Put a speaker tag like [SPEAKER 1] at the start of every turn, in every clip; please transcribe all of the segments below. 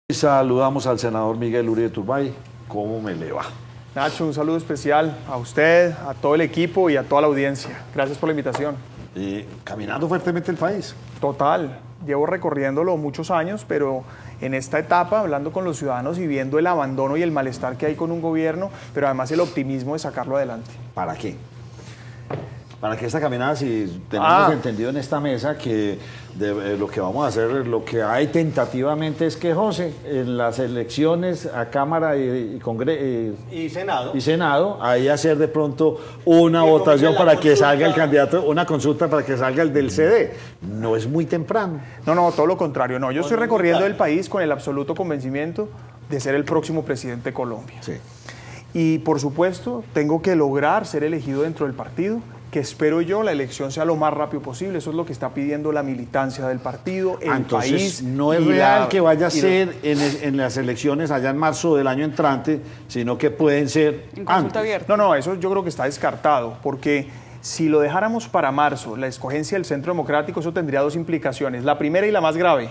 [SPEAKER 1] Saludamos al senador Miguel Uribe Turbay. ¿Cómo me le va?
[SPEAKER 2] Nacho, un saludo especial a usted, a todo el equipo y a toda la audiencia. Gracias por la invitación.
[SPEAKER 1] Caminando fuertemente el país.
[SPEAKER 2] Total, llevo recorriéndolo muchos años, pero en esta etapa, hablando con los ciudadanos y viendo el abandono y el malestar que hay con un gobierno, pero además el optimismo de sacarlo adelante.
[SPEAKER 1] ¿Para qué? ¿Para qué esta caminada? Si tenemos entendido en esta mesa que lo que vamos a hacer, lo que hay tentativamente es que José, en las elecciones a Cámara y Senado, ahí hacer de pronto una votación para que salga el candidato, una consulta para que salga el del CD. No es muy temprano.
[SPEAKER 2] No, todo lo contrario. No, yo estoy recorriendo el país con el absoluto convencimiento de ser el próximo presidente de Colombia.
[SPEAKER 1] Sí.
[SPEAKER 2] Y por supuesto, tengo que lograr ser elegido dentro del partido, que espero yo la elección sea lo más rápido posible. Eso es lo que está pidiendo la militancia del partido, el país.
[SPEAKER 1] No es real que vaya a ser en las elecciones allá en marzo del año entrante, sino que pueden ser antes.
[SPEAKER 2] No, eso yo creo que está descartado, porque si lo dejáramos para marzo, la escogencia del Centro Democrático, eso tendría dos implicaciones. La primera y la más grave,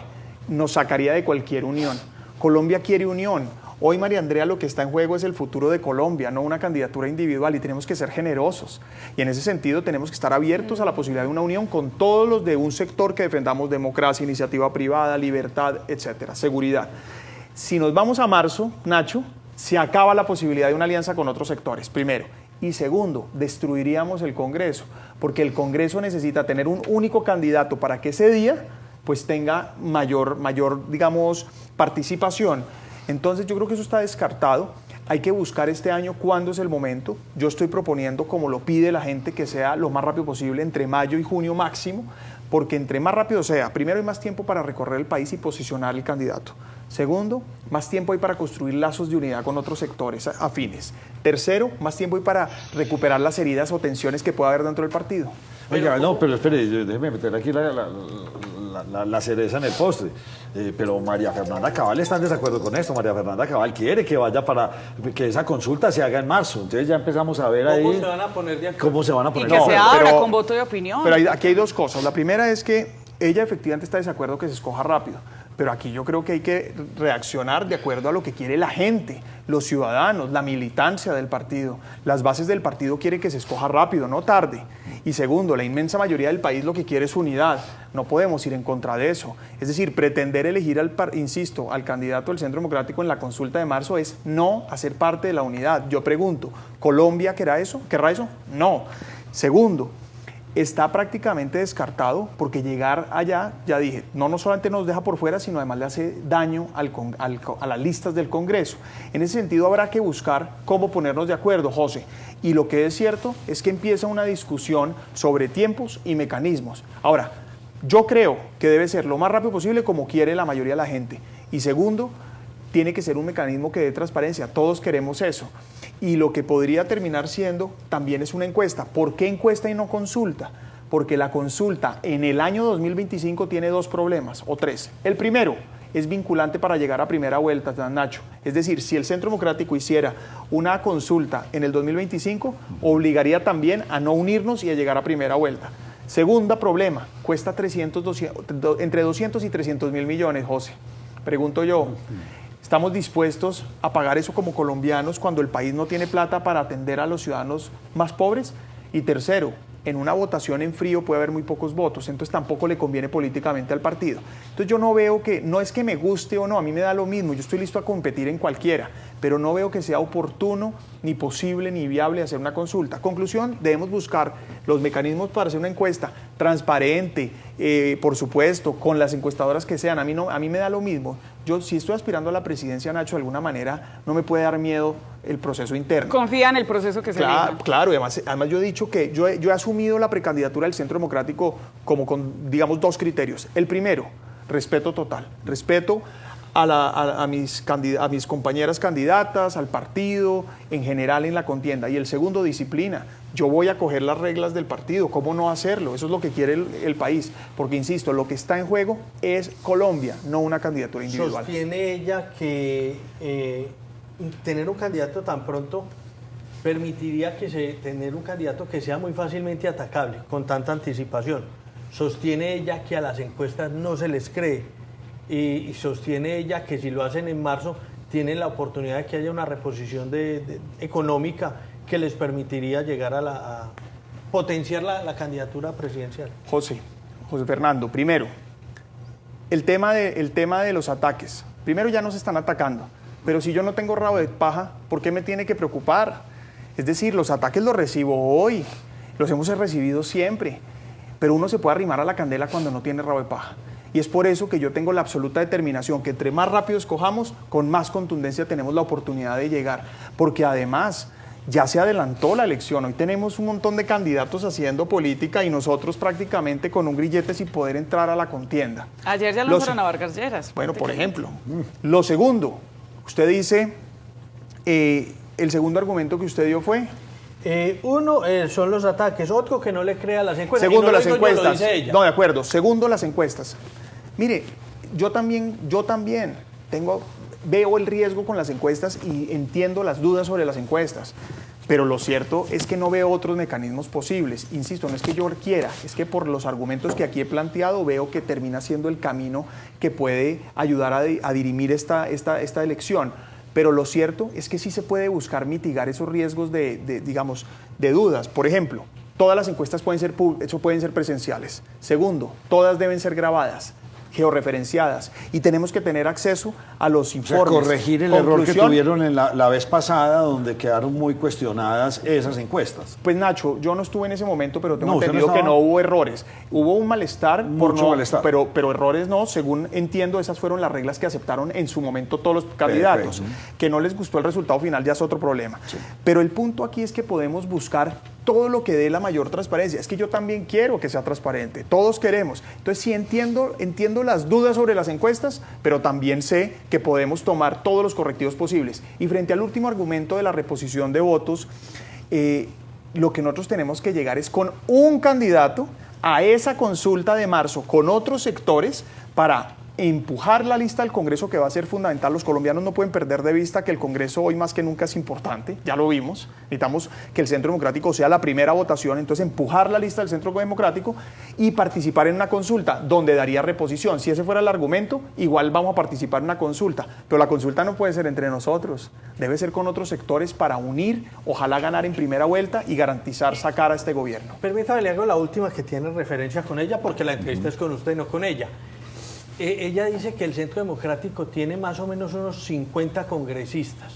[SPEAKER 2] nos sacaría de cualquier unión. Colombia quiere unión. Hoy, María Andrea, lo que está en juego es el futuro de Colombia, no una candidatura individual, y tenemos que ser generosos. Y en ese sentido tenemos que estar abiertos a la posibilidad de una unión con todos los de un sector que defendamos democracia, iniciativa privada, libertad, etcétera, seguridad. Si nos vamos a marzo, Nacho, se acaba la posibilidad de una alianza con otros sectores, primero. Y segundo, destruiríamos el Congreso, porque el Congreso necesita tener un único candidato para que ese día pues tenga mayor, digamos, participación. Entonces yo creo que eso está descartado. Hay que buscar este año cuándo es el momento. Yo estoy proponiendo, como lo pide la gente, que sea lo más rápido posible, entre mayo y junio máximo, porque entre más rápido sea, primero hay más tiempo para recorrer el país y posicionar el candidato. Segundo, más tiempo hay para construir lazos de unidad con otros sectores afines. Tercero, más tiempo hay para recuperar las heridas o tensiones que pueda haber dentro del partido.
[SPEAKER 1] Oiga, no, pero espere, déjeme meter aquí la cereza en el postre. Pero María Fernanda Cabal está en desacuerdo con esto. María Fernanda Cabal quiere que vaya que esa consulta se haga en marzo. Entonces ya empezamos a ver
[SPEAKER 3] ¿Cómo se van a poner de acuerdo?
[SPEAKER 1] ¿Cómo se van a poner
[SPEAKER 4] de acuerdo? Y que se abra con voto de opinión.
[SPEAKER 2] Pero aquí hay dos cosas. La primera es que ella efectivamente está de desacuerdo que se escoja rápido. Pero aquí yo creo que hay que reaccionar de acuerdo a lo que quiere la gente, los ciudadanos, la militancia del partido. Las bases del partido quieren que se escoja rápido, no tarde. Y segundo, la inmensa mayoría del país lo que quiere es unidad. No podemos ir en contra de eso. Es decir, pretender elegir al candidato del Centro Democrático en la consulta de marzo es no hacer parte de la unidad. Yo pregunto, ¿Colombia querrá eso? No. Segundo, está prácticamente descartado porque llegar allá, ya dije, no solamente nos deja por fuera, sino además le hace daño a las listas del Congreso. En ese sentido habrá que buscar cómo ponernos de acuerdo, José. Y lo que es cierto es que empieza una discusión sobre tiempos y mecanismos. Ahora, yo creo que debe ser lo más rápido posible como quiere la mayoría de la gente. Y segundo, tiene que ser un mecanismo que dé transparencia. Todos queremos eso. Y lo que podría terminar siendo también es una encuesta. ¿Por qué encuesta y no consulta? Porque la consulta en el año 2025 tiene dos problemas, o tres. El primero es vinculante para llegar a primera vuelta, Nacho. Es decir, si el Centro Democrático hiciera una consulta en el 2025, obligaría también a no unirnos y a llegar a primera vuelta. Segundo problema, cuesta entre 200 y 300 mil millones, José. Pregunto yo, ¿estamos dispuestos a pagar eso como colombianos cuando el país no tiene plata para atender a los ciudadanos más pobres? Y tercero, en una votación en frío puede haber muy pocos votos, entonces tampoco le conviene políticamente al partido. Entonces yo no veo no es que me guste o no, a mí me da lo mismo, yo estoy listo a competir en cualquiera, pero no veo que sea oportuno, ni posible, ni viable hacer una consulta. Conclusión, debemos buscar los mecanismos para hacer una encuesta transparente, por supuesto, con las encuestadoras que sean. A mí me da lo mismo. Yo, si estoy aspirando a la presidencia, Nacho, de alguna manera, no me puede dar miedo el proceso interno.
[SPEAKER 4] Confía en el proceso que se venga.
[SPEAKER 2] Claro, y además yo he dicho que yo he asumido la precandidatura del Centro Democrático como con, digamos, dos criterios. El primero, respeto total. Respeto a mis compañeras candidatas, al partido, en general en la contienda. Y el segundo, disciplina. Yo voy a coger las reglas del partido, ¿cómo no hacerlo? Eso es lo que quiere el país, porque insisto, lo que está en juego es Colombia, no una candidatura individual.
[SPEAKER 3] Sostiene ella que tener un candidato tan pronto permitiría tener un candidato que sea muy fácilmente atacable, con tanta anticipación. Sostiene ella que a las encuestas no se les cree y sostiene ella que si lo hacen en marzo, tienen la oportunidad de que haya una reposición económica que les permitiría llegar a potenciar la candidatura presidencial.
[SPEAKER 2] José Fernando, primero, el tema de los ataques. Primero, ya nos están atacando, pero si yo no tengo rabo de paja, ¿por qué me tiene que preocupar? Es decir, los ataques los recibo hoy, los hemos recibido siempre, pero uno se puede arrimar a la candela cuando no tiene rabo de paja. Y es por eso que yo tengo la absoluta determinación que entre más rápido escojamos, con más contundencia tenemos la oportunidad de llegar. Porque además ya se adelantó la elección, hoy tenemos un montón de candidatos haciendo política y nosotros prácticamente con un grillete sin poder entrar a la contienda.
[SPEAKER 4] Ayer ya lo fueron a Vargas Lleras.
[SPEAKER 2] Bueno, por ejemplo. Lo segundo, usted dice, el segundo argumento que usted dio fue...
[SPEAKER 3] Uno son los ataques, otro que no le crea las encuestas.
[SPEAKER 2] Segundo, las
[SPEAKER 3] yo,
[SPEAKER 2] encuestas.
[SPEAKER 3] lo dice ella.
[SPEAKER 2] No, de acuerdo. Segundo, las encuestas. Mire, yo también veo el riesgo con las encuestas y entiendo las dudas sobre las encuestas. Pero lo cierto es que no veo otros mecanismos posibles. Insisto, no es que yo quiera, es que por los argumentos que aquí he planteado veo que termina siendo el camino que puede ayudar a dirimir esta elección. Pero lo cierto es que sí se puede buscar mitigar esos riesgos de dudas. Por ejemplo, todas las encuestas pueden ser presenciales. Segundo, todas deben ser grabadas, georreferenciadas, y tenemos que tener acceso a los informes.
[SPEAKER 1] O sea, corregir el error que tuvieron en la vez pasada, donde quedaron muy cuestionadas esas encuestas.
[SPEAKER 2] Pues Nacho, yo no estuve en ese momento, pero tengo entendido que no hubo errores. Hubo un malestar,
[SPEAKER 1] malestar.
[SPEAKER 2] Pero errores no. Según entiendo, esas fueron las reglas que aceptaron en su momento todos los candidatos. Perfecto. Que no les gustó el resultado final ya es otro problema. Sí. Pero el punto aquí es que podemos buscar todo lo que dé la mayor transparencia. Es que yo también quiero que sea transparente, todos queremos. Entonces sí entiendo las dudas sobre las encuestas, pero también sé que podemos tomar todos los correctivos posibles. Y frente al último argumento de la reposición de votos, lo que nosotros tenemos que llegar es con un candidato a esa consulta de marzo con otros sectores para empujar la lista al Congreso, que va a ser fundamental. Los colombianos no pueden perder de vista que el Congreso hoy más que nunca es importante, ya lo vimos. Necesitamos que el Centro Democrático sea la primera votación, entonces empujar la lista del Centro Democrático y participar en una consulta donde daría reposición. Si ese fuera el argumento, igual vamos a participar en una consulta, pero la consulta no puede ser entre nosotros, debe ser con otros sectores para unir, ojalá ganar en primera vuelta y garantizar sacar a este gobierno.
[SPEAKER 3] Permítame, le hago la última que tiene referencia con ella, porque la entrevista es con usted y no con ella. Ella dice que el Centro Democrático tiene más o menos unos 50 congresistas.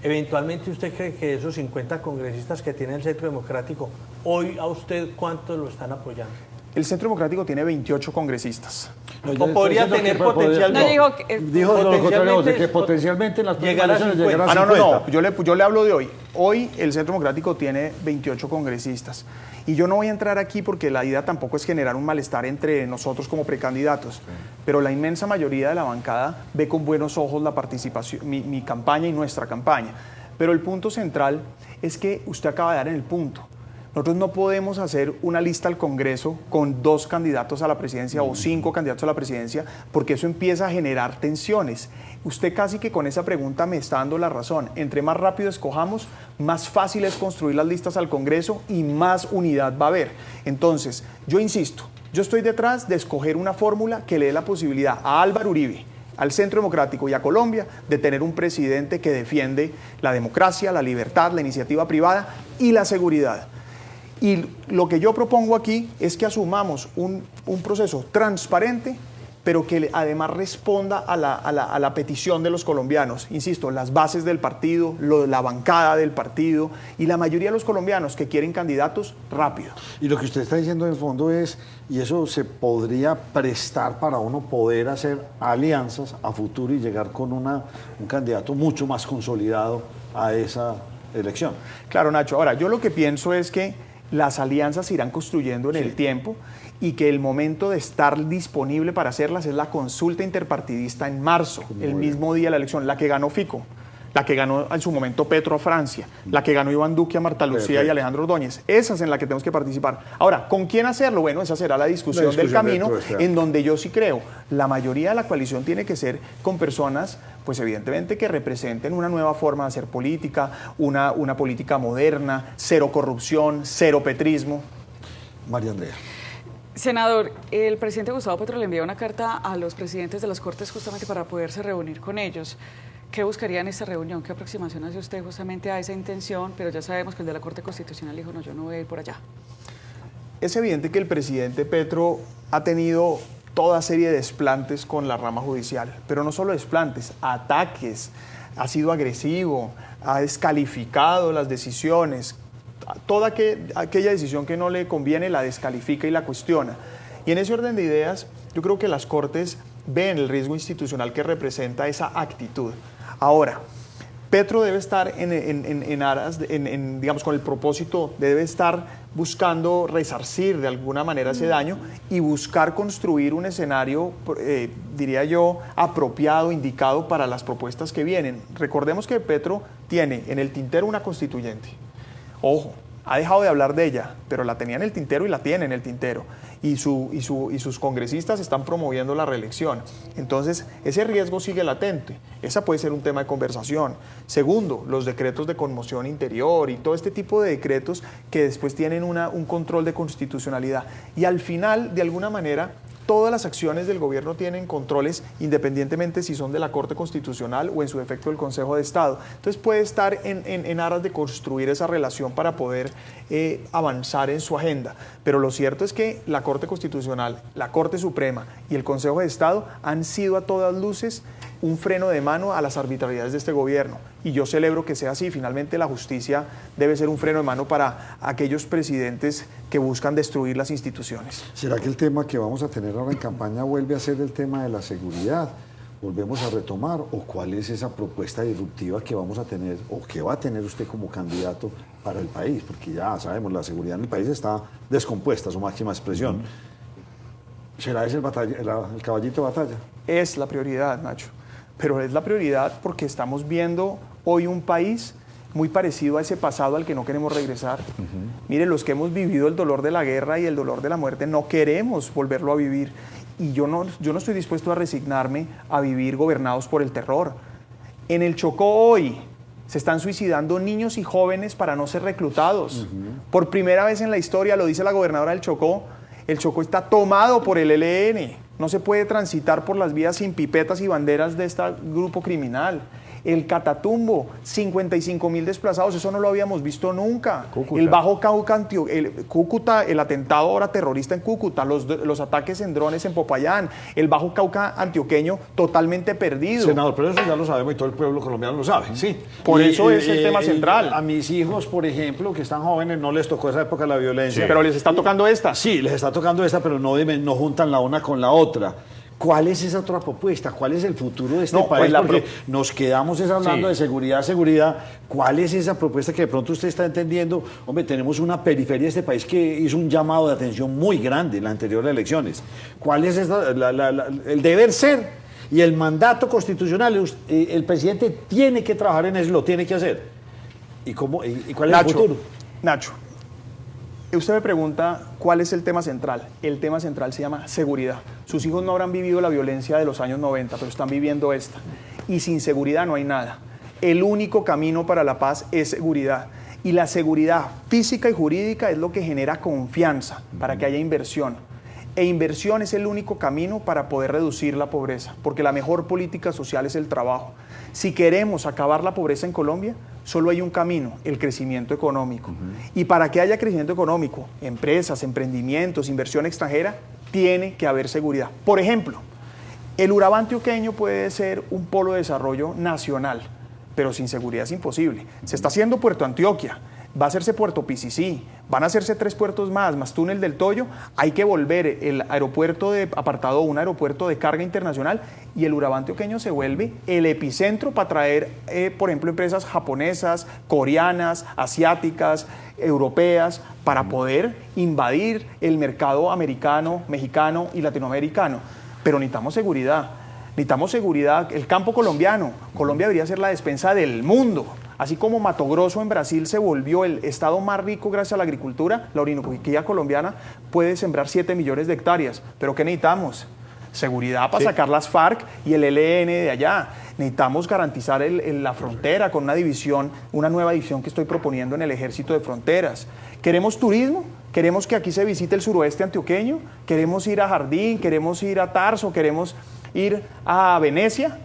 [SPEAKER 3] Eventualmente, ¿usted cree que esos 50 congresistas que tiene el Centro Democrático, hoy a usted cuántos lo están apoyando?
[SPEAKER 2] El Centro Democrático tiene 28 congresistas.
[SPEAKER 3] O podría tener potencialmente.
[SPEAKER 1] Dijo lo contrario, de que potencialmente en las próximas elecciones llegará a 50.
[SPEAKER 2] No, yo le hablo de hoy. Hoy el Centro Democrático tiene 28 congresistas. Y yo no voy a entrar aquí porque la idea tampoco es generar un malestar entre nosotros como precandidatos. Sí. Pero la inmensa mayoría de la bancada ve con buenos ojos la participación, mi campaña y nuestra campaña. Pero el punto central es que usted acaba de dar en el punto. Nosotros no podemos hacer una lista al Congreso con 2 candidatos a la presidencia o 5 candidatos a la presidencia, porque eso empieza a generar tensiones. Usted casi que con esa pregunta me está dando la razón. Entre más rápido escojamos, más fácil es construir las listas al Congreso y más unidad va a haber. Entonces, yo insisto, yo estoy detrás de escoger una fórmula que le dé la posibilidad a Álvaro Uribe, al Centro Democrático y a Colombia de tener un presidente que defiende la democracia, la libertad, la iniciativa privada y la seguridad. Y lo que yo propongo aquí es que asumamos un proceso transparente, pero que además responda a la petición de los colombianos. Insisto, las bases del partido, la bancada del partido y la mayoría de los colombianos que quieren candidatos rápido.
[SPEAKER 1] Y lo que usted está diciendo en el fondo es, y eso se podría prestar para uno poder hacer alianzas a futuro y llegar con un candidato mucho más consolidado a esa elección.
[SPEAKER 2] Claro, Nacho. Ahora, yo lo que pienso es que las alianzas se irán construyendo en el tiempo y que el momento de estar disponible para hacerlas es la consulta interpartidista en marzo, el mismo día de la elección, la que ganó Fico, la que ganó en su momento Petro a Francia, la que ganó Iván Duque a Marta Lucía y Alejandro Ordóñez. Esa es en la que tenemos que participar. Ahora, ¿con quién hacerlo? Bueno, esa será la discusión del camino, en donde yo sí creo. La mayoría de la coalición tiene que ser con personas, pues evidentemente que representen una nueva forma de hacer política, una política moderna, cero corrupción, cero petrismo.
[SPEAKER 1] María Andrea.
[SPEAKER 4] Senador, el presidente Gustavo Petro le envió una carta a los presidentes de las Cortes justamente para poderse reunir con ellos. ¿Qué buscaría en esta reunión? ¿Qué aproximación hace usted justamente a esa intención? Pero ya sabemos que el de la Corte Constitucional dijo, no, yo no voy a ir por allá.
[SPEAKER 2] Es evidente que el presidente Petro ha tenido toda serie de desplantes con la rama judicial, pero no solo desplantes, ataques, ha sido agresivo, ha descalificado las decisiones, toda aquella decisión que no le conviene la descalifica y la cuestiona. Y en ese orden de ideas, yo creo que las Cortes ven el riesgo institucional que representa esa actitud. Ahora, Petro debe estar en aras, digamos, con el propósito, debe estar buscando resarcir de alguna manera ese daño y buscar construir un escenario, diría yo, apropiado, indicado para las propuestas que vienen. Recordemos que Petro tiene en el tintero una constituyente. Ojo, ha dejado de hablar de ella, pero la tenía en el tintero y la tiene en el tintero. Y sus congresistas están promoviendo la reelección. Entonces, ese riesgo sigue latente. Esa puede ser un tema de conversación. Segundo, los decretos de conmoción interior y todo este tipo de decretos que después tienen un control de constitucionalidad. Y al final, de alguna manera, todas las acciones del gobierno tienen controles independientemente si son de la Corte Constitucional o en su defecto del Consejo de Estado. Entonces puede estar en aras de construir esa relación para poder avanzar en su agenda. Pero lo cierto es que la Corte Constitucional, la Corte Suprema y el Consejo de Estado han sido a todas luces un freno de mano a las arbitrariedades de este gobierno. Y yo celebro que sea así. Finalmente la justicia debe ser un freno de mano para aquellos presidentes que buscan destruir las instituciones.
[SPEAKER 5] ¿Será que el tema que vamos a tener ahora en campaña vuelve a ser el tema de la seguridad? ¿Volvemos a retomar? ¿O cuál es esa propuesta disruptiva que vamos a tener o que va a tener usted como candidato para el país? Porque ya sabemos, la seguridad en el país está descompuesta, su máxima expresión. ¿Será ese el caballito de batalla?
[SPEAKER 2] Es la prioridad, Nacho. Pero es la prioridad porque estamos viendo hoy un país muy parecido a ese pasado al que no queremos regresar. Mire, los que hemos vivido el dolor de la guerra y el dolor de la muerte no queremos volverlo a vivir. Y yo no estoy dispuesto a resignarme a vivir gobernados por el terror. En el Chocó hoy se están suicidando niños y jóvenes para no ser reclutados. Por primera vez en la historia, lo dice la gobernadora del Chocó, el Chocó está tomado por el ELN. No se puede transitar por las vías sin pipetas y banderas de este grupo criminal. El Catatumbo, 55.000 desplazados, eso no lo habíamos visto nunca. Cúcuta. El Bajo Cauca, Cúcuta, el atentado ahora terrorista en Cúcuta, los ataques en drones en Popayán, el Bajo Cauca antioqueño totalmente perdido.
[SPEAKER 1] Senador, pero eso ya lo sabemos y todo el pueblo colombiano lo sabe, sí.
[SPEAKER 2] Por eso es el tema central.
[SPEAKER 1] A mis hijos, por ejemplo, que están jóvenes, no les tocó esa época de la violencia.
[SPEAKER 2] Sí, pero les está tocando esta.
[SPEAKER 1] Sí, les está tocando esta, pero no juntan la una con la otra. ¿Cuál es esa otra propuesta? ¿Cuál es el futuro de este país?
[SPEAKER 2] Pues
[SPEAKER 1] porque nos quedamos hablando de seguridad. ¿Cuál es esa propuesta que de pronto usted está entendiendo? Hombre, tenemos una periferia de este país que hizo un llamado de atención muy grande en las anteriores elecciones. ¿Cuál es el deber ser y el mandato constitucional? El presidente tiene que trabajar en eso, lo tiene que hacer. ¿Y cuál es el futuro?
[SPEAKER 2] Nacho, usted me pregunta cuál es el tema central. El tema central se llama seguridad. Sus hijos no habrán vivido la violencia de los años 90, pero están viviendo esta. Y sin seguridad no hay nada. El único camino para la paz es seguridad. Y la seguridad física y jurídica es lo que genera confianza para que haya inversión. E inversión es el único camino para poder reducir la pobreza, porque la mejor política social es el trabajo. Si queremos acabar la pobreza en Colombia, solo hay un camino, el crecimiento económico. Y para que haya crecimiento económico, empresas, emprendimientos, inversión extranjera, tiene que haber seguridad. Por ejemplo, el Urabá antioqueño puede ser un polo de desarrollo nacional, pero sin seguridad es imposible. Se está haciendo Puerto Antioquia, va a hacerse Puerto Picicí, van a hacerse 3 puertos más Túnel del Toyo, hay que volver el aeropuerto de apartado, un aeropuerto de carga internacional, y el Urabá antioqueño se vuelve el epicentro para traer, por ejemplo, empresas japonesas, coreanas, asiáticas, europeas, para poder invadir el mercado americano, mexicano y latinoamericano. Pero necesitamos seguridad, el campo colombiano. Colombia debería ser la despensa del mundo. Así como Mato Grosso en Brasil se volvió el estado más rico gracias a la agricultura, la Orinoquía colombiana puede sembrar 7 millones de hectáreas. ¿Pero qué necesitamos? seguridad para sacar las FARC y el ELN de allá. Necesitamos garantizar la frontera con una división, una nueva división que estoy proponiendo en el Ejército de Fronteras. ¿Queremos turismo? ¿Queremos que aquí se visite el suroeste antioqueño? ¿Queremos ir a Jardín? ¿Queremos ir a Tarso? ¿Queremos ir a Venecia?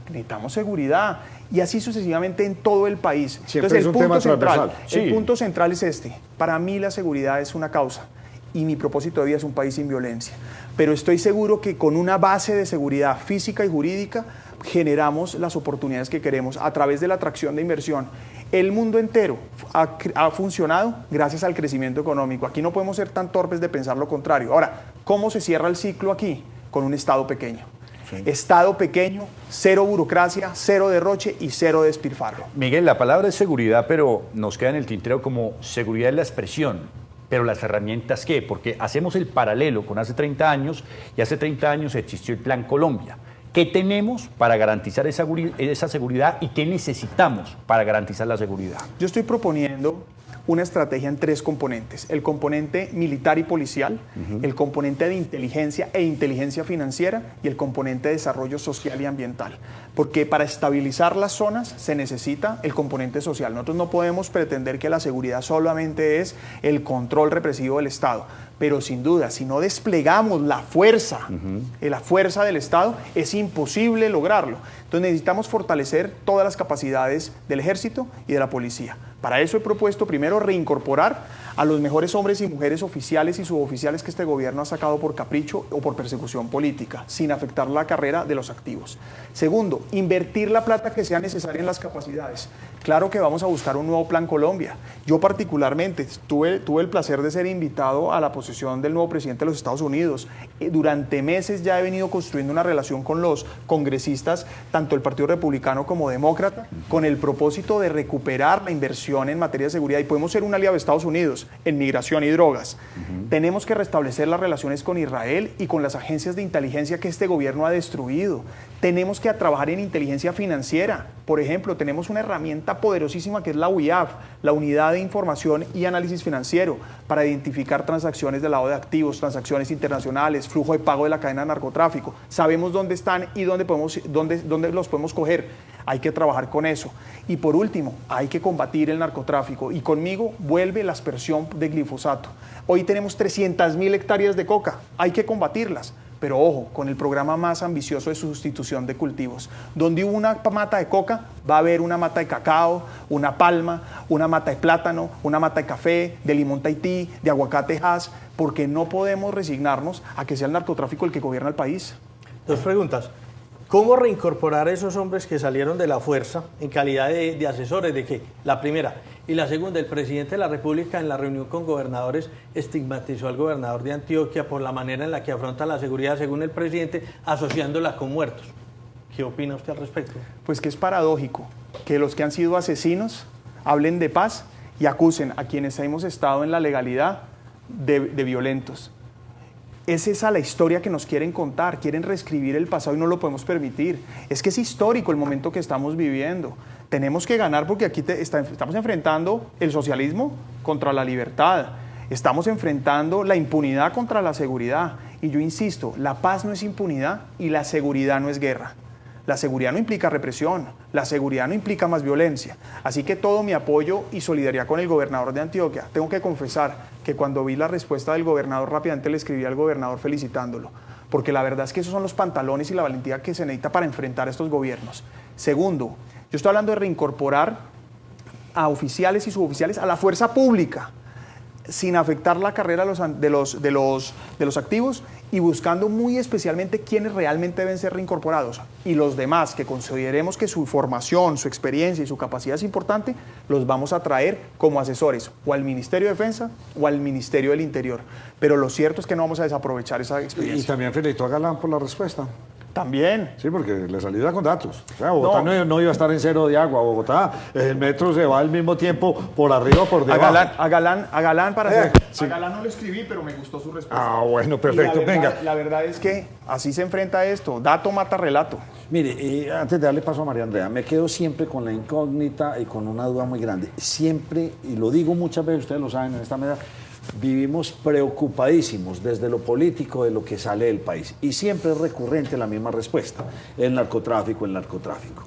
[SPEAKER 2] Necesitamos seguridad. Y así sucesivamente en todo el país.
[SPEAKER 5] Siempre
[SPEAKER 2] Entonces,
[SPEAKER 5] es un tema transversal.
[SPEAKER 2] el punto central es este. Para mí la seguridad es una causa y mi propósito de vida es un país sin violencia. Pero estoy seguro que con una base de seguridad física y jurídica generamos las oportunidades que queremos a través de la atracción de inversión. El mundo entero ha funcionado gracias al crecimiento económico. Aquí no podemos ser tan torpes de pensar lo contrario. Ahora, ¿cómo se cierra el ciclo aquí? Con un Estado pequeño. Sí. Estado pequeño, cero burocracia, cero derroche y cero despilfarro.
[SPEAKER 6] Miguel, la palabra es seguridad, pero nos queda en el tintero como seguridad es la expresión. Pero las herramientas, ¿qué? Porque hacemos el paralelo con hace 30 años y hace 30 años existió el Plan Colombia. ¿Qué tenemos para garantizar esa seguridad y qué necesitamos para garantizar la seguridad?
[SPEAKER 2] Yo estoy proponiendo una estrategia en 3 componentes. El componente militar y policial, el componente de inteligencia e inteligencia financiera y el componente de desarrollo social y ambiental. Porque para estabilizar las zonas se necesita el componente social. Nosotros no podemos pretender que la seguridad solamente es el control represivo del Estado. Pero sin duda, si no desplegamos la fuerza del Estado, es imposible lograrlo. Entonces necesitamos fortalecer todas las capacidades del Ejército y de la Policía. Para eso he propuesto primero reincorporar a los mejores hombres y mujeres oficiales y suboficiales que este gobierno ha sacado por capricho o por persecución política, sin afectar la carrera de los activos. Segundo, invertir la plata que sea necesaria en las capacidades. Claro que vamos a buscar un nuevo Plan Colombia. Yo particularmente tuve el placer de ser invitado a la posesión del nuevo presidente de los Estados Unidos. Durante meses ya he venido construyendo una relación con los congresistas, tanto el Partido Republicano como Demócrata, con el propósito de recuperar la inversión en materia de seguridad y podemos ser un aliado de Estados Unidos en migración y drogas. Tenemos que restablecer las relaciones con Israel y con las agencias de inteligencia que este gobierno ha destruido. Tenemos que trabajar en inteligencia financiera. Por ejemplo, tenemos una herramienta poderosísima que es la UIAF, la Unidad de Información y Análisis Financiero, para identificar transacciones de lavado de activos, transacciones internacionales, flujo de pago de la cadena de narcotráfico. Sabemos dónde están y dónde los podemos coger. Hay que trabajar con eso. Y por último, hay que combatir el narcotráfico. Y conmigo vuelve la aspersión de glifosato. Hoy tenemos 300.000 hectáreas de coca. Hay que combatirlas. Pero ojo, con el programa más ambicioso de sustitución de cultivos. Donde hubo una mata de coca, va a haber una mata de cacao, una palma, una mata de plátano, una mata de café, de limón Tahití, de aguacate Hass, porque no podemos resignarnos a que sea el narcotráfico el que gobierna el país.
[SPEAKER 3] 2 preguntas. ¿Cómo reincorporar a esos hombres que salieron de la fuerza en calidad de asesores? ¿De qué? La primera. Y la segunda, el presidente de la República en la reunión con gobernadores estigmatizó al gobernador de Antioquia por la manera en la que afronta la seguridad, según el presidente, asociándola con muertos. ¿Qué opina usted al respecto?
[SPEAKER 2] Pues que es paradójico que los que han sido asesinos hablen de paz y acusen a quienes hemos estado en la legalidad de violentos. Es esa la historia que nos quieren contar, quieren reescribir el pasado y no lo podemos permitir. Es que es histórico el momento que estamos viviendo. Tenemos que ganar porque aquí estamos enfrentando el socialismo contra la libertad. Estamos enfrentando la impunidad contra la seguridad. Y yo insisto, la paz no es impunidad y la seguridad no es guerra. La seguridad no implica represión, la seguridad no implica más violencia. Así que todo mi apoyo y solidaridad con el gobernador de Antioquia. Tengo que confesar que cuando vi la respuesta del gobernador rápidamente le escribí al gobernador felicitándolo. Porque la verdad es que esos son los pantalones y la valentía que se necesita para enfrentar a estos gobiernos. Segundo, yo estoy hablando de reincorporar a oficiales y suboficiales a la fuerza pública, sin afectar la carrera de los activos y buscando muy especialmente quiénes realmente deben ser reincorporados. Y los demás que consideremos que su formación, su experiencia y su capacidad es importante, los vamos a traer como asesores o al Ministerio de Defensa o al Ministerio del Interior. Pero lo cierto es que no vamos a desaprovechar esa experiencia.
[SPEAKER 5] Y también felicitó a Galán por la respuesta.
[SPEAKER 2] También.
[SPEAKER 5] Sí, porque le salió con datos. O sea, Bogotá no iba a estar en cero de agua. Bogotá, el metro se va al mismo tiempo por arriba o por debajo.
[SPEAKER 2] A Galán para hacer. Sí. A Galán no lo escribí, pero me gustó su respuesta.
[SPEAKER 5] Ah, bueno, perfecto. Venga.
[SPEAKER 2] La verdad es que así se enfrenta esto. Dato mata relato.
[SPEAKER 5] Mire, antes de darle paso a María Andrea, me quedo siempre con la incógnita y con una duda muy grande. Siempre, y lo digo muchas veces, ustedes lo saben en esta mesa, vivimos preocupadísimos desde lo político de lo que sale del país. Y siempre es recurrente la misma respuesta, el narcotráfico, el narcotráfico.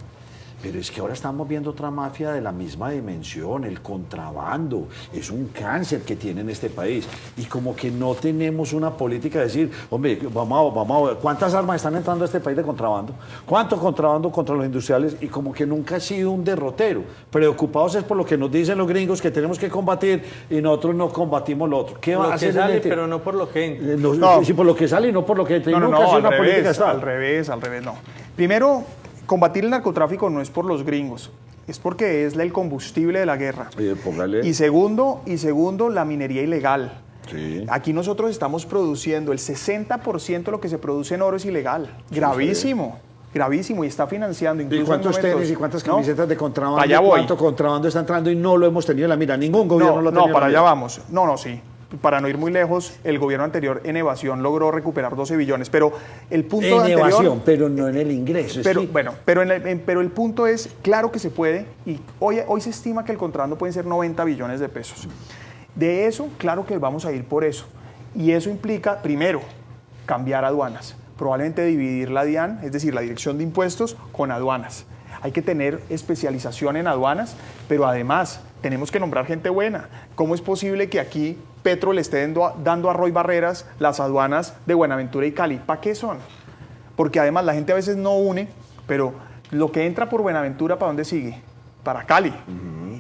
[SPEAKER 5] Pero es que ahora estamos viendo otra mafia de la misma dimensión, el contrabando, es un cáncer que tiene en este país. Y como que no tenemos una política de decir, hombre, vamos a ver, ¿cuántas armas están entrando a este país de contrabando? ¿Cuánto contrabando contra los industriales? Y como que nunca ha sido un derrotero. Preocupados es por lo que nos dicen los gringos que tenemos que combatir y nosotros no combatimos lo otro. ¿Qué va a hacer?
[SPEAKER 3] Sale, pero no por lo que entra.
[SPEAKER 2] No.
[SPEAKER 5] Sí, por lo que sale y no por lo que entra. Y
[SPEAKER 2] No,
[SPEAKER 5] nunca ha sido
[SPEAKER 2] al
[SPEAKER 5] una política
[SPEAKER 2] revés,
[SPEAKER 5] estable.
[SPEAKER 2] al revés, no. Primero, combatir el narcotráfico no es por los gringos, es porque es el combustible de la guerra.
[SPEAKER 5] Póngale.
[SPEAKER 2] Y segundo, la minería ilegal.
[SPEAKER 5] Sí.
[SPEAKER 2] Aquí nosotros estamos produciendo el 60% de lo que se produce en oro es ilegal. Gravísimo. Gravísimo, y está financiando incluso
[SPEAKER 5] ¿Y cuántos
[SPEAKER 2] en momentos-
[SPEAKER 5] tenis y cuántas
[SPEAKER 2] ¿no?
[SPEAKER 5] camisetas de contrabando?
[SPEAKER 2] Allá voy.
[SPEAKER 5] ¿Cuánto contrabando está entrando y no lo hemos tenido en la mira? Ningún gobierno lo ha tenido
[SPEAKER 2] No, para
[SPEAKER 5] en la
[SPEAKER 2] allá
[SPEAKER 5] mira.
[SPEAKER 2] vamos. No, sí. Para no ir muy lejos, el gobierno anterior en evasión logró recuperar 12 billones, pero el punto
[SPEAKER 5] En
[SPEAKER 2] anterior...
[SPEAKER 5] evasión, pero no en el ingreso. Es
[SPEAKER 2] Pero,
[SPEAKER 5] que-
[SPEAKER 2] bueno, pero el punto es, claro que se puede, y hoy se estima que el contrabando puede ser 90 billones de pesos. De eso, claro que vamos a ir por eso. Y eso implica, primero, cambiar aduanas. Probablemente dividir la DIAN, es decir, la Dirección de Impuestos, con aduanas. Hay que tener especialización en aduanas, pero además tenemos que nombrar gente buena. ¿Cómo es posible que aquí Petro le esté dando a Roy Barreras las aduanas de Buenaventura y Cali? ¿Para qué son? Porque además la gente a veces no une, pero lo que entra por Buenaventura, ¿para dónde sigue? Para Cali.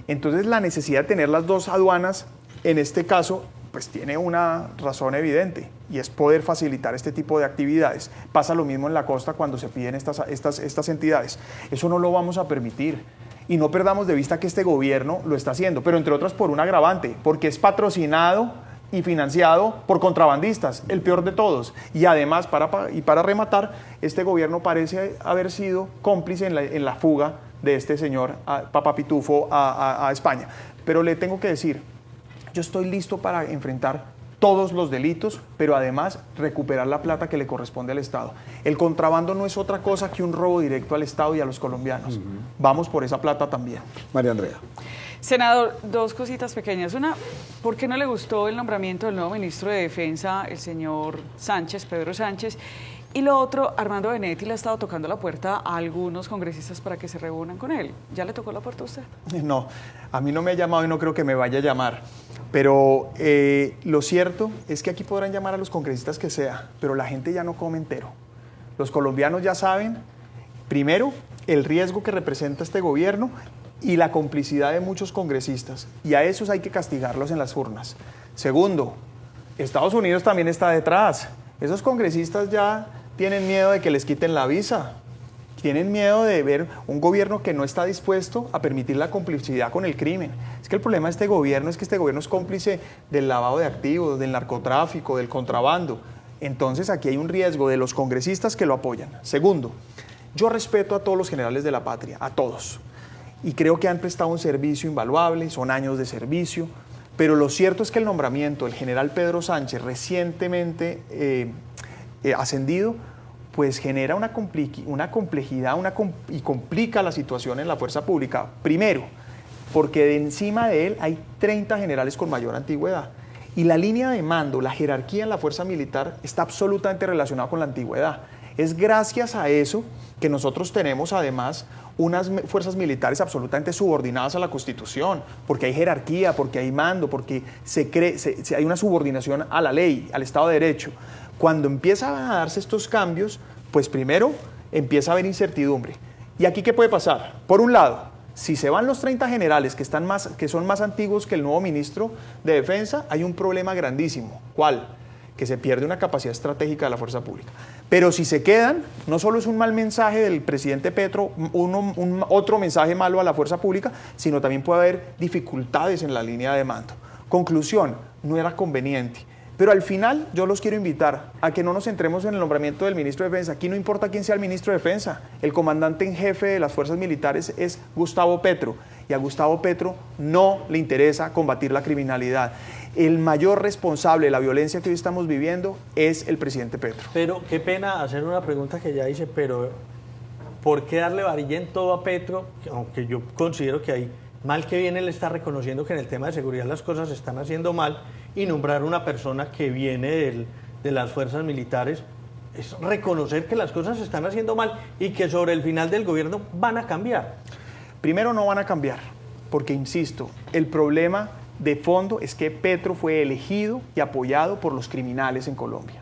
[SPEAKER 2] Entonces la necesidad de tener las dos aduanas, en este caso, pues tiene una razón evidente, y es poder facilitar este tipo de actividades. Pasa lo mismo en la costa cuando se piden estas entidades. Eso no lo vamos a permitir. Y no perdamos de vista que este gobierno lo está haciendo, pero entre otras por un agravante, porque es patrocinado y financiado por contrabandistas, el peor de todos. Y además, para rematar, este gobierno parece haber sido cómplice en la fuga de este señor Papa Pitufo a España. Pero le tengo que decir, yo estoy listo para enfrentar todos los delitos, pero además recuperar la plata que le corresponde al Estado. El contrabando no es otra cosa que un robo directo al Estado y a los colombianos. Vamos por esa plata también.
[SPEAKER 5] María Andrea.
[SPEAKER 4] Senador, dos cositas pequeñas. Una, ¿por qué no le gustó el nombramiento del nuevo ministro de Defensa, el señor Sánchez, Pedro Sánchez? Y lo otro, Armando Benedetti le ha estado tocando la puerta a algunos congresistas para que se reúnan con él. ¿Ya le tocó la puerta a usted?
[SPEAKER 2] No, a mí no me ha llamado y no creo que me vaya a llamar. Pero lo cierto es que aquí podrán llamar a los congresistas que sea, pero la gente ya no come entero. Los colombianos ya saben, primero, el riesgo que representa este gobierno y la complicidad de muchos congresistas. Y a esos hay que castigarlos en las urnas. Segundo, Estados Unidos también está detrás. Esos congresistas ya tienen miedo de que les quiten la visa. Tienen miedo de ver un gobierno que no está dispuesto a permitir la complicidad con el crimen. Es que el problema de este gobierno es que este gobierno es cómplice del lavado de activos, del narcotráfico, del contrabando. Entonces aquí hay un riesgo de los congresistas que lo apoyan. Segundo, yo respeto a todos los generales de la patria, a todos. Y creo que han prestado un servicio invaluable, son años de servicio. Pero lo cierto es que el nombramiento del general Pedro Sánchez, recientemente ascendido, pues genera una complejidad y complica la situación en la fuerza pública. Primero, porque de encima de él hay 30 generales con mayor antigüedad. Y la línea de mando, la jerarquía en la fuerza militar está absolutamente relacionada con la antigüedad. Es gracias a eso que nosotros tenemos además unas fuerzas militares absolutamente subordinadas a la Constitución, porque hay jerarquía, porque hay mando, porque hay una subordinación a la ley, al Estado de Derecho. Cuando empiezan a darse estos cambios, pues primero empieza a haber incertidumbre. ¿Y aquí qué puede pasar? Por un lado, si se van los 30 generales que son más antiguos que el nuevo ministro de Defensa, hay un problema grandísimo. ¿Cuál? Que se pierde una capacidad estratégica de la fuerza pública. Pero si se quedan, no solo es un mal mensaje del presidente Petro, otro mensaje malo a la fuerza pública, sino también puede haber dificultades en la línea de mando. Conclusión, no era conveniente. Pero al final yo los quiero invitar a que no nos centremos en el nombramiento del ministro de Defensa. Aquí no importa quién sea el ministro de Defensa. El comandante en jefe de las fuerzas militares es Gustavo Petro. Y a Gustavo Petro no le interesa combatir la criminalidad. El mayor responsable de la violencia que hoy estamos viviendo es el presidente Petro.
[SPEAKER 3] Pero qué pena hacer una pregunta que ya hice, pero ¿por qué darle varilla en todo a Petro? Aunque yo considero que hay mal que bien él está reconociendo que en el tema de seguridad las cosas se están haciendo mal y nombrar una persona que viene de las fuerzas militares es reconocer que las cosas se están haciendo mal y que sobre el final del gobierno van a cambiar.
[SPEAKER 2] Primero, no van a cambiar, porque insisto, el problema de fondo es que Petro fue elegido y apoyado por los criminales en Colombia.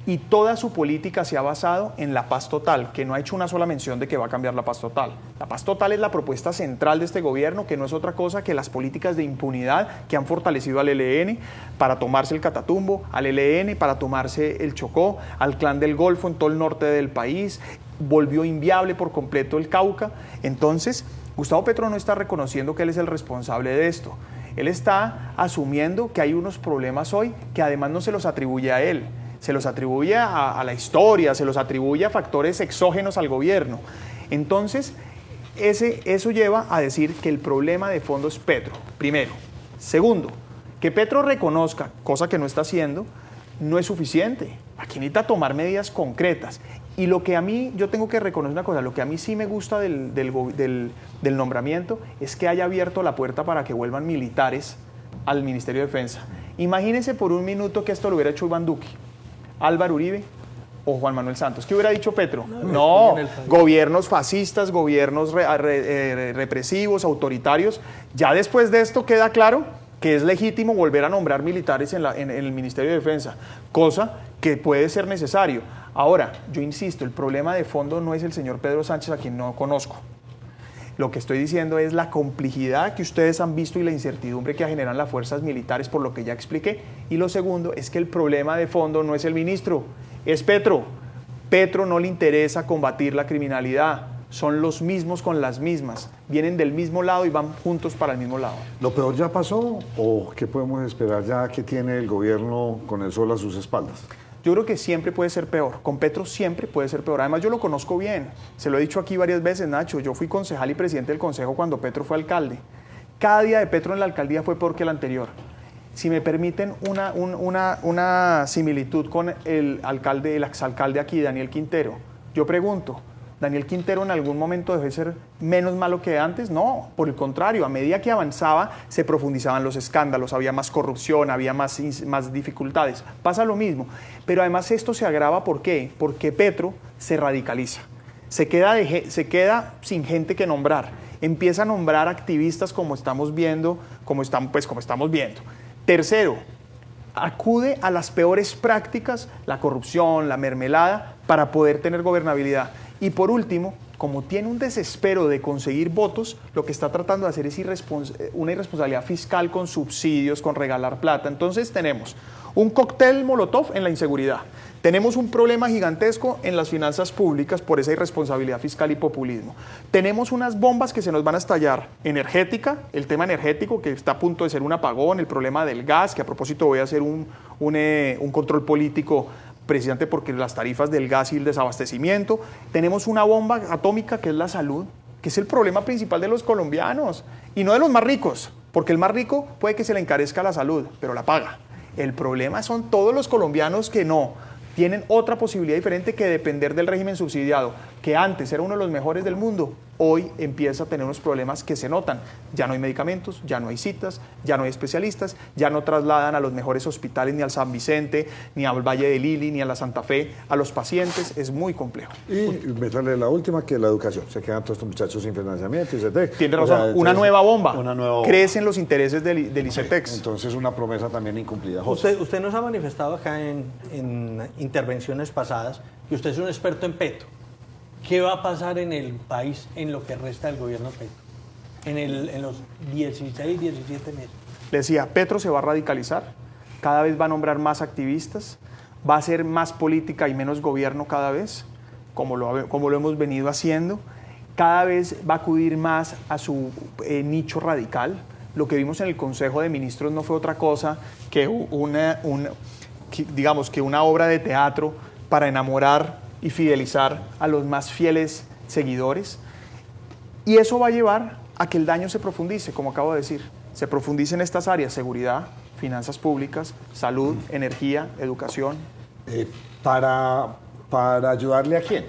[SPEAKER 2] Y toda su política se ha basado en la paz total, que no ha hecho una sola mención de que va a cambiar la paz total. La paz total es la propuesta central de este gobierno, que no es otra cosa que las políticas de impunidad que han fortalecido al ELN para tomarse el Catatumbo, al ELN para tomarse el Chocó, al Clan del Golfo en todo el norte del país, volvió inviable por completo el Cauca. Entonces, Gustavo Petro no está reconociendo que él es el responsable de esto. Él está asumiendo que hay unos problemas hoy que además no se los atribuye a él. Se los atribuye a la historia, se los atribuye a factores exógenos al gobierno. Entonces, eso lleva a decir que el problema de fondo es Petro, primero. Segundo, que Petro reconozca, cosa que no está haciendo, no es suficiente. Aquí necesita tomar medidas concretas. Y lo que a mí, yo tengo que reconocer una cosa, lo que a mí sí me gusta del nombramiento es que haya abierto la puerta para que vuelvan militares al Ministerio de Defensa. Imagínense por un minuto que esto lo hubiera hecho Iván Duque, Álvaro Uribe o Juan Manuel Santos. ¿Qué hubiera dicho Petro? No, gobiernos fascistas, gobiernos represivos, autoritarios. Ya después de esto queda claro que es legítimo volver a nombrar militares en el Ministerio de Defensa, cosa que puede ser necesario. Ahora, yo insisto, el problema de fondo no es el señor Pedro Sánchez, a quien no conozco. Lo que estoy diciendo es la complejidad que ustedes han visto y la incertidumbre que generan las fuerzas militares, por lo que ya expliqué. Y lo segundo es que el problema de fondo no es el ministro, es Petro. Petro no le interesa combatir la criminalidad. Son los mismos con las mismas. Vienen del mismo lado y van juntos para el mismo lado.
[SPEAKER 5] ¿Lo peor ya pasó o qué podemos esperar ya que tiene el gobierno con el sol a sus espaldas?
[SPEAKER 2] Yo creo que siempre puede ser peor. Con Petro siempre puede ser peor. Además, yo lo conozco bien. Se lo he dicho aquí varias veces, Nacho. Yo fui concejal y presidente del consejo cuando Petro fue alcalde. Cada día de Petro en la alcaldía fue peor que el anterior. Si me permiten una similitud con el exalcalde aquí, Daniel Quintero. Yo pregunto, ¿Daniel Quintero en algún momento dejó de ser menos malo que antes? No, por el contrario, a medida que avanzaba se profundizaban los escándalos, había más corrupción, había más dificultades. Pasa lo mismo, pero además esto se agrava, ¿por qué? Porque Petro se radicaliza, se queda sin gente que nombrar, empieza a nombrar activistas como estamos viendo, como estamos viendo. Tercero, acude a las peores prácticas, la corrupción, la mermelada, para poder tener gobernabilidad. Y por último, como tiene un desespero de conseguir votos, lo que está tratando de hacer es una irresponsabilidad fiscal con subsidios, con regalar plata. Entonces tenemos un cóctel molotov en la inseguridad. Tenemos un problema gigantesco en las finanzas públicas por esa irresponsabilidad fiscal y populismo. Tenemos unas bombas que se nos van a estallar. Energética, el tema energético que está a punto de ser un apagón, el problema del gas, que a propósito voy a hacer un control político precisamente porque las tarifas del gas y el desabastecimiento. Tenemos una bomba atómica que es la salud, que es el problema principal de los colombianos y no de los más ricos, porque el más rico puede que se le encarezca la salud, pero la paga. El problema son todos los colombianos que no tienen otra posibilidad diferente que depender del régimen subsidiado, que antes era uno de los mejores del mundo, hoy empieza a tener unos problemas que se notan. Ya no hay medicamentos, ya no hay citas, ya no hay especialistas, ya no trasladan a los mejores hospitales ni al San Vicente, ni al Valle de Lili, ni a la Santa Fe, a los pacientes. Es muy complejo.
[SPEAKER 5] Y meterle la última, que es la educación. Se quedan todos estos muchachos sin financiamiento, ICETEX.
[SPEAKER 2] Tiene razón, una nueva bomba. Crecen los intereses del ICETEX.
[SPEAKER 5] Sí, entonces una promesa también incumplida. José.
[SPEAKER 3] Usted nos ha manifestado acá en intervenciones pasadas que usted es un experto en Petro. ¿Qué va a pasar en el país en lo que resta del gobierno Petro? En los 16, 17 meses.
[SPEAKER 2] Le decía, Petro se va a radicalizar, cada vez va a nombrar más activistas, va a hacer más política y menos gobierno cada vez, como lo hemos venido haciendo. Cada vez va a acudir más a su nicho radical. Lo que vimos en el Consejo de Ministros no fue otra cosa que una obra de teatro para enamorar y fidelizar a los más fieles seguidores. Y eso va a llevar a que el daño se profundice, como acabo de decir. Se profundice en estas áreas: seguridad, finanzas públicas, salud, energía, educación.
[SPEAKER 5] ¿Para ayudarle a quién?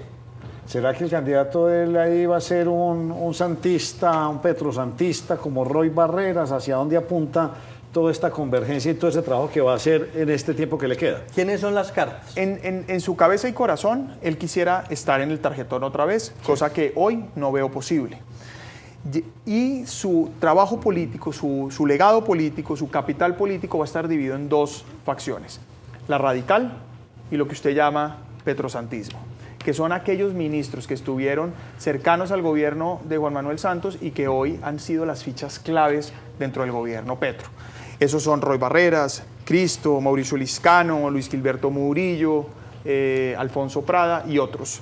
[SPEAKER 5] ¿Será que el candidato de él ahí va a ser un santista, un petrosantista como Roy Barreras? ¿Hacia dónde apunta
[SPEAKER 1] toda esta convergencia y todo ese trabajo que va a hacer en este tiempo que le queda?
[SPEAKER 3] ¿Quiénes son las cartas?
[SPEAKER 2] En su cabeza y corazón, él quisiera estar en el tarjetón otra vez, cosa que hoy no veo posible. Y su trabajo político, su legado político, su capital político va a estar dividido en dos facciones: la radical y lo que usted llama petrosantismo, que son aquellos ministros que estuvieron cercanos al gobierno de Juan Manuel Santos y que hoy han sido las fichas claves dentro del gobierno Petro. Esos son Roy Barreras, Cristo, Mauricio Liscano, Luis Gilberto Murillo, Alfonso Prada y otros.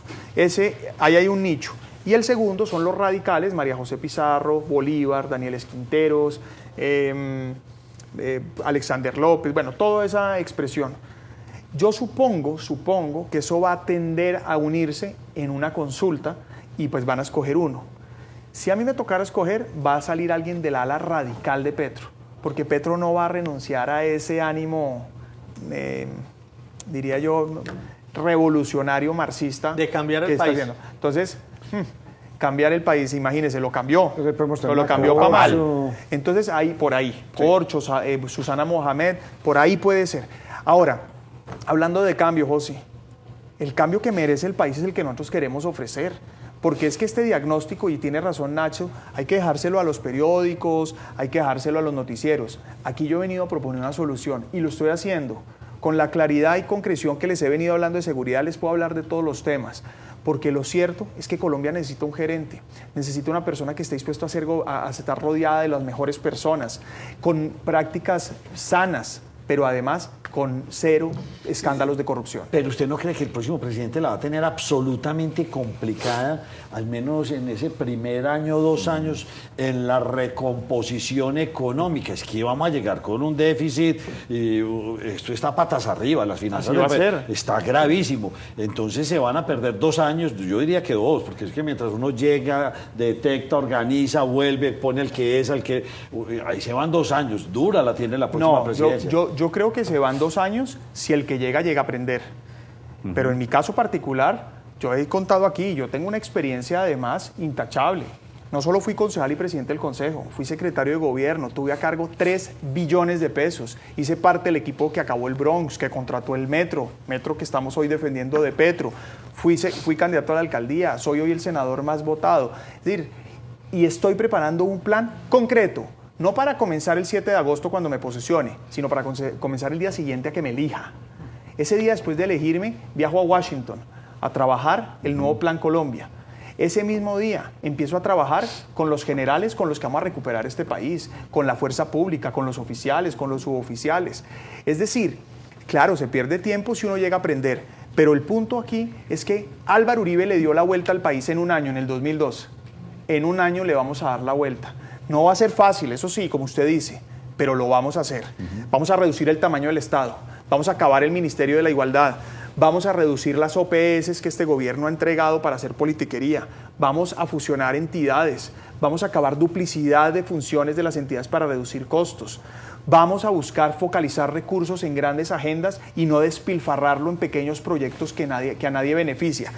[SPEAKER 2] Ahí hay un nicho. Y el segundo son los radicales: María José Pizarro, Bolívar, Daniel Esquinteros, Alexander López, bueno, toda esa expresión. Yo supongo que eso va a tender a unirse en una consulta y pues van a escoger uno. Si a mí me tocara escoger, va a salir alguien del ala radical de Petro, porque Petro no va a renunciar a ese ánimo, diría yo, revolucionario marxista.
[SPEAKER 3] De cambiar el
[SPEAKER 2] que está
[SPEAKER 3] país.
[SPEAKER 2] haciendo. Entonces, cambiar el país, imagínense, lo cambió,
[SPEAKER 5] Pero
[SPEAKER 2] lo cambió para mal.
[SPEAKER 5] Corcho.
[SPEAKER 2] Entonces, por ahí, Corcho, Susana Mohamed, por ahí puede ser. Ahora, hablando de cambio, José, el cambio que merece el país es el que nosotros queremos ofrecer. Porque es que este diagnóstico, y tiene razón Nacho, hay que dejárselo a los periódicos, hay que dejárselo a los noticieros. Aquí yo he venido a proponer una solución y lo estoy haciendo. Con la claridad y concreción que les he venido hablando de seguridad, les puedo hablar de todos los temas. Porque lo cierto es que Colombia necesita un gerente, necesita una persona que esté dispuesto a estar rodeada de las mejores personas, con prácticas sanas, pero además con cero escándalos de corrupción.
[SPEAKER 1] Pero ¿usted no cree que el próximo presidente la va a tener absolutamente complicada, al menos en ese primer año, 2 años, en la recomposición económica? Es que vamos a llegar con un déficit y esto está patas arriba, las finanzas
[SPEAKER 2] Así va a ser.
[SPEAKER 1] está gravísimo. Entonces se van a perder 2 años, yo diría que 2, porque es que mientras uno llega, detecta, organiza, vuelve, pone el que es, ahí se van 2 años. Dura la tiene la próxima presidencia.
[SPEAKER 2] Yo creo que se van 2 años si el que llega a aprender. Pero en mi caso particular, yo he contado aquí, yo tengo una experiencia además intachable. No solo fui concejal y presidente del consejo, fui secretario de gobierno, tuve a cargo 3 billones de pesos, hice parte del equipo que acabó el Bronx, que contrató el metro que estamos hoy defendiendo de Petro, fui candidato a la alcaldía, soy hoy el senador más votado. Es decir, y estoy preparando un plan concreto, no para comenzar el 7 de agosto cuando me posesione, sino para comenzar el día siguiente a que me elija. Ese día, después de elegirme, viajo a Washington a trabajar el nuevo Plan Colombia. Ese mismo día empiezo a trabajar con los generales con los que vamos a recuperar este país, con la fuerza pública, con los oficiales, con los suboficiales. Es decir, claro, se pierde tiempo si uno llega a aprender, pero el punto aquí es que Álvaro Uribe le dio la vuelta al país en un año, en el 2002. En un año le vamos a dar la vuelta. No va a ser fácil, eso sí, como usted dice, pero lo vamos a hacer. Vamos a reducir el tamaño del Estado, vamos a acabar el Ministerio de la Igualdad, vamos a reducir las OPS que este gobierno ha entregado para hacer politiquería, vamos a fusionar entidades, vamos a acabar duplicidad de funciones de las entidades para reducir costos, vamos a buscar focalizar recursos en grandes agendas y no despilfarrarlo en pequeños proyectos que a nadie beneficia.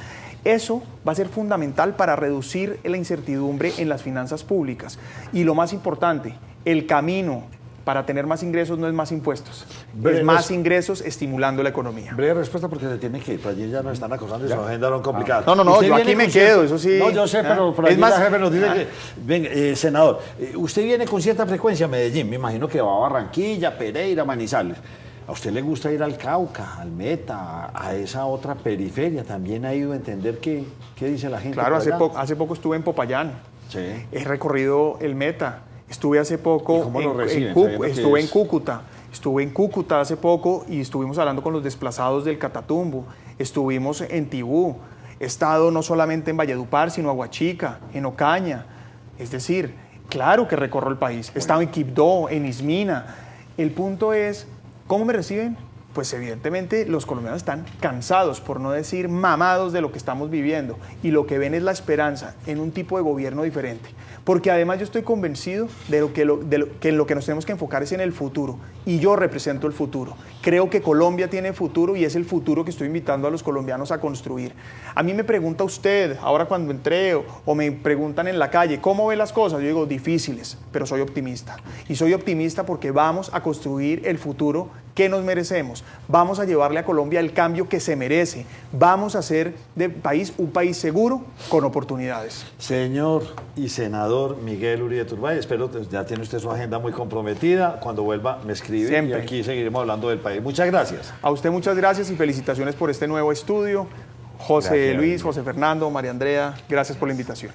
[SPEAKER 2] Eso va a ser fundamental para reducir la incertidumbre en las finanzas públicas. Y lo más importante, el camino para tener más ingresos no es más impuestos, es más ingresos estimulando la economía.
[SPEAKER 1] Breve respuesta porque se tiene que ir, allí ya nos están acosando y su agenda no complicada.
[SPEAKER 2] No, yo aquí me quedo, eso sí.
[SPEAKER 1] No, yo sé, pero por ahí la jefe nos dice que... Venga, senador, usted viene con cierta frecuencia a Medellín, me imagino que va a Barranquilla, Pereira, Manizales. ¿A usted le gusta ir al Cauca, al Meta, a esa otra periferia? ¿También ha ido a entender qué dice la gente?
[SPEAKER 2] Claro, hace poco estuve en Popayán,
[SPEAKER 1] sí.
[SPEAKER 2] He recorrido el Meta, estuve hace poco estuve en Cúcuta hace poco y estuvimos hablando con los desplazados del Catatumbo, estuvimos en Tibú, he estado no solamente en Valledupar, sino en Aguachica, en Ocaña, es decir, claro que recorro el país, he estado en Quibdó, en Ismina. El punto es, ¿cómo me reciben? Pues evidentemente los colombianos están cansados, por no decir mamados de lo que estamos viviendo, y lo que ven es la esperanza en un tipo de gobierno diferente. porque además yo estoy convencido de que en lo que nos tenemos que enfocar es en el futuro, y yo represento el futuro. Creo que Colombia tiene futuro y es el futuro que estoy invitando a los colombianos a construir. A mí me pregunta usted, ahora cuando entré, o me preguntan en la calle, ¿cómo ve las cosas? Yo digo, difíciles, pero soy optimista. Y soy optimista porque vamos a construir el futuro que nos merecemos. Vamos a llevarle a Colombia el cambio que se merece. Vamos a hacer del país un país seguro con oportunidades.
[SPEAKER 1] Señor y senador Miguel Uribe Turbay, espero que ya tiene usted su agenda muy comprometida. Cuando vuelva me escribe
[SPEAKER 2] Siempre.
[SPEAKER 1] y aquí seguiremos hablando del país. Muchas gracias.
[SPEAKER 2] A usted muchas gracias y felicitaciones por este nuevo estudio. José
[SPEAKER 1] Gracias.
[SPEAKER 2] Luis, José Fernando, María Andrea, gracias por la invitación.